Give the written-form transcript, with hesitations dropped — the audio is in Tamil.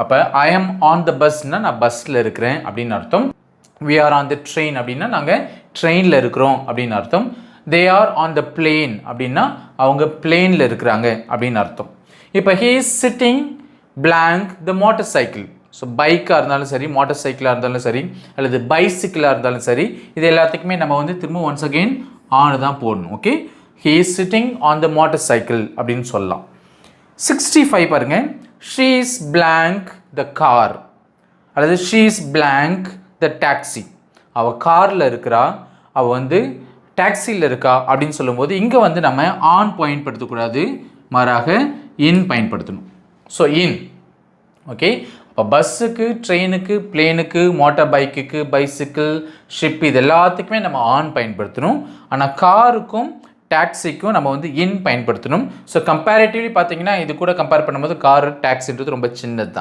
அப்போ ஐ எம் ஆன் த பஸ்னால் நான் பஸ்ஸில் இருக்கிறேன் அப்படின்னு அர்த்தம். we are on the train அப்படின்னா நாங்கள் ட்ரெயினில் இருக்கிறோம் அப்படின்னு அர்த்தம். they are on the plane அப்படின்னா அவங்க பிளேனில் இருக்கிறாங்க அப்படின்னு அர்த்தம். இப்போ he is sitting blank the motorcycle. So பைக்காக இருந்தாலும் சரி, மோட்டார் சைக்கிளாக இருந்தாலும் சரி, அல்லது பைசிக்கிளாக இருந்தாலும் சரி, இது எல்லாத்துக்குமே நம்ம வந்து திரும்ப ஒன்ஸ் அகெயின் ஆன் தான் போடணும். Okay, he is sitting on the motorcycle அப்படின்னு சொல்லலாம். 65 பாருங்க, she is blank the car அல்லது she is blank the taxi. அவள் காரில் இருக்கிறா, அவள் வந்து டாக்ஸியில் இருக்கா அப்படின்னு சொல்லும்போது இங்கே வந்து நம்ம ஆன் பயன்படுத்தக்கூடாது, மாறாக இன் பயன்படுத்தணும். So in. ஓகே, அப்போ பஸ்ஸுக்கு, ட்ரெயினுக்கு, பிளேனுக்கு, மோட்டார் பைக்குக்கு, பைசிக்கிள், ஷிப் இது எல்லாத்துக்குமே நம்ம ஆன் பயன்படுத்தணும். ஆனால் காருக்கும் டாக்ஸிக்கும் நம்ம வந்து இன் பயன்படுத்தணும். ஸோ கம்பேரிட்டிவ்லி பார்த்தீங்கன்னா இது கூட கம்பேர் பண்ணும்போது கார் டாக்ஸின்றது ரொம்ப சின்னது தான்.